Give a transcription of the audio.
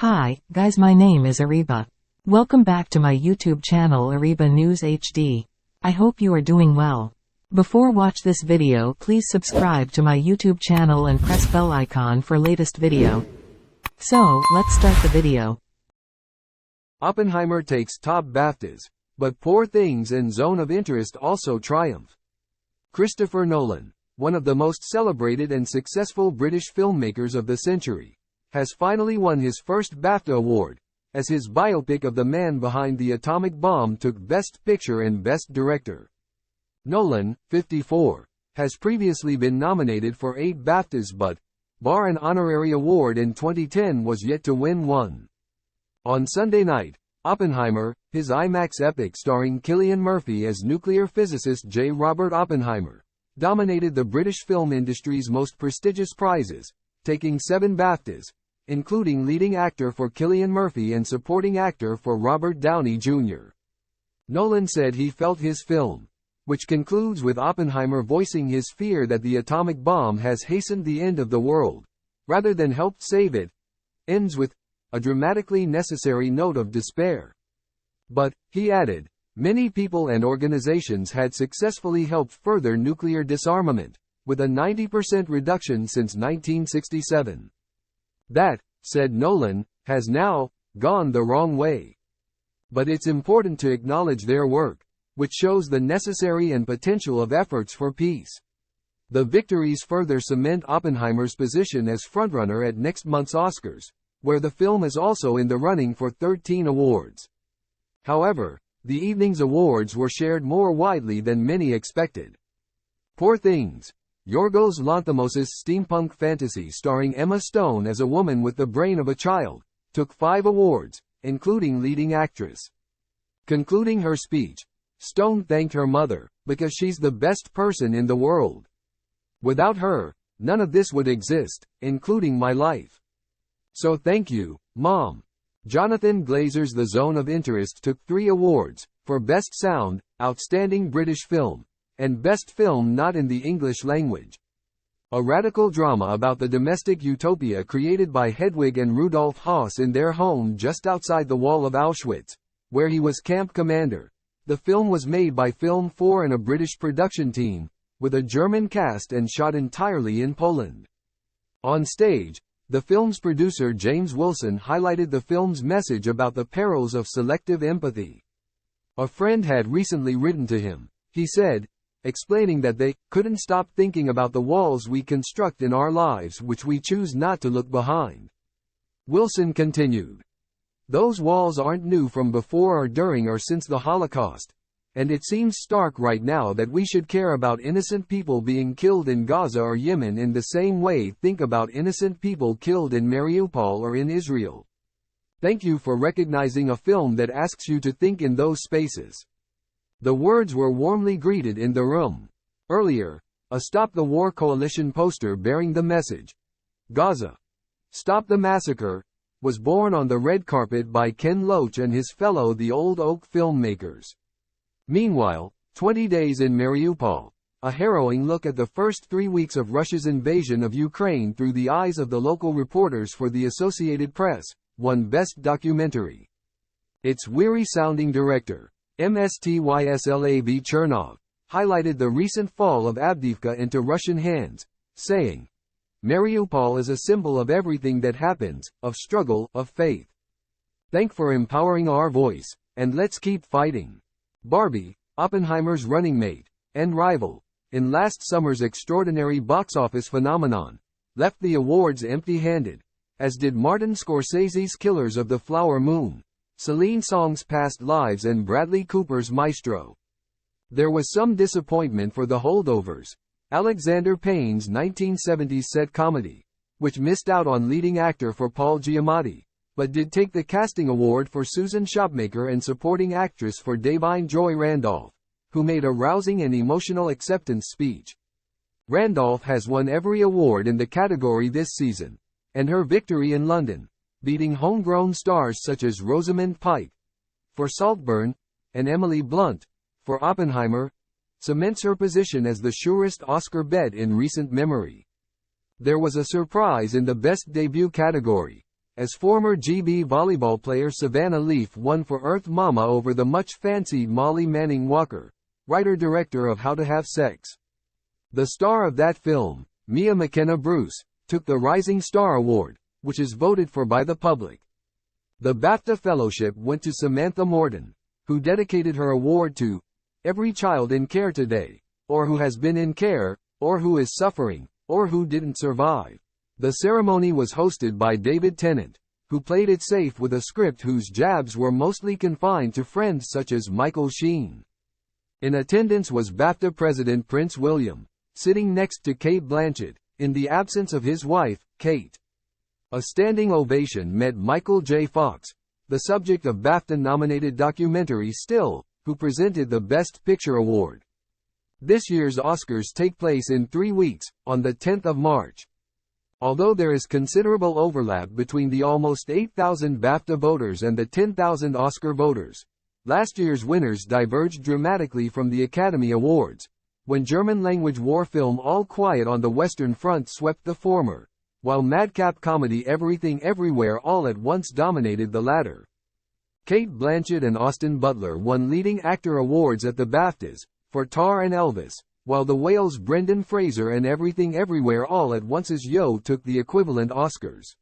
Hi, guys, my name is Ariba. Welcome back to my YouTube channel Ariba News HD. I hope you are doing well. Before watch this video, please subscribe to my YouTube channel and press bell icon for latest video. So, let's start the video. Oppenheimer takes top Baftas, but Poor Things and Zone of Interest also triumph. Christopher Nolan, one of the most celebrated and successful British filmmakers of the century, has finally won his first BAFTA award, as his biopic of the man behind the atomic bomb took Best Picture and Best Director. Nolan, 54, has previously been nominated for 8 BAFTAs but, bar an honorary award in 2010, was yet to win one. On Sunday night, Oppenheimer, his IMAX epic starring Cillian Murphy as nuclear physicist J. Robert Oppenheimer, dominated the British film industry's most prestigious prizes, taking 7 BAFTAs, including leading actor for Cillian Murphy and supporting actor for Robert Downey Jr. Nolan said he felt his film, which concludes with Oppenheimer voicing his fear that the atomic bomb has hastened the end of the world, rather than helped save it, ends with a dramatically necessary note of despair. But, he added, many people and organizations had successfully helped further nuclear disarmament, with a 90% reduction since 1967. That, said Nolan, has now gone the wrong way. But it's important to acknowledge their work, which shows the necessary and potential of efforts for peace. The victories further cement Oppenheimer's position as frontrunner at next month's Oscars, where the film is also in the running for 13 awards. However, the evening's awards were shared more widely than many expected. Poor Things, Yorgos Lanthimos' steampunk fantasy starring Emma Stone as a woman with the brain of a child, took 5 awards, including leading actress. Concluding her speech, Stone thanked her mother, because she's the best person in the world. Without her, none of this would exist, including my life. So thank you, Mom. Jonathan Glazer's The Zone of Interest took 3 awards, for Best Sound, Outstanding British Film, and Best Film Not in the English Language. A radical drama about the domestic utopia created by Hedwig and Rudolf Höss in their home just outside the wall of Auschwitz, where he was camp commander. The film was made by Film 4 and a British production team, with a German cast and shot entirely in Poland. On stage, the film's producer James Wilson highlighted the film's message about the perils of selective empathy. A friend had recently written to him, he said, explaining that they couldn't stop thinking about the walls we construct in our lives which we choose not to look behind. Wilson continued, those walls aren't new from before or during or since the Holocaust, and it seems stark right now that we should care about innocent people being killed in Gaza or Yemen in the same way think about innocent people killed in Mariupol or in Israel. Thank you for recognizing a film that asks you to think in those spaces. The words were warmly greeted in the room. Earlier, a Stop the War Coalition poster bearing the message, Gaza, Stop the Massacre, was born on the red carpet by Ken Loach and his fellow The Old Oak filmmakers. Meanwhile, 20 Days in Mariupol, a harrowing look at the first 3 weeks of Russia's invasion of Ukraine through the eyes of the local reporters for the Associated Press, won Best Documentary. Its weary-sounding director, Mstyslav Chernov, highlighted the recent fall of Avdiivka into Russian hands, saying, Mariupol is a symbol of everything that happens, of struggle, of faith. Thank for empowering our voice, and let's keep fighting. Barbie, Oppenheimer's running mate, and rival, in last summer's extraordinary box office phenomenon, left the awards empty-handed, as did Martin Scorsese's Killers of the Flower Moon, Celine Song's Past Lives and Bradley Cooper's Maestro. There was some disappointment for The Holdovers, Alexander Payne's 1970s set comedy, which missed out on leading actor for Paul Giamatti, but did take the casting award for Susan Shopmaker and supporting actress for Davine Joy Randolph, who made a rousing and emotional acceptance speech. Randolph has won every award in the category this season, and her victory in London, beating homegrown stars such as Rosamund Pike for Saltburn and Emily Blunt for Oppenheimer, cements her position as the surest Oscar bet in recent memory. There was a surprise in the Best Debut category, as former GB volleyball player Savannah Leaf won for Earth Mama over the much-fancied Molly Manning Walker, writer-director of How to Have Sex. The star of that film, Mia McKenna Bruce, took the Rising Star Award, which is voted for by the public. The BAFTA Fellowship went to Samantha Morton, who dedicated her award to every child in care today, or who has been in care, or who is suffering, or who didn't survive. The ceremony was hosted by David Tennant, who played it safe with a script whose jabs were mostly confined to friends such as Michael Sheen. In attendance was BAFTA President Prince William, sitting next to Cate Blanchett, in the absence of his wife, Kate. A standing ovation met Michael J. Fox, the subject of BAFTA-nominated documentary Still, who presented the Best Picture award. This year's Oscars take place in 3 weeks, on the 10th of March. Although there is considerable overlap between the almost 8,000 BAFTA voters and the 10,000 Oscar voters, last year's winners diverged dramatically from the Academy Awards, when German-language war film All Quiet on the Western Front swept the former, while madcap comedy Everything Everywhere All at Once dominated the latter. Cate Blanchett and Austin Butler won leading actor awards at the BAFTAs, for Tar and Elvis, while the whales Brendan Fraser and Everything Everywhere All at Once's Yo took the equivalent Oscars.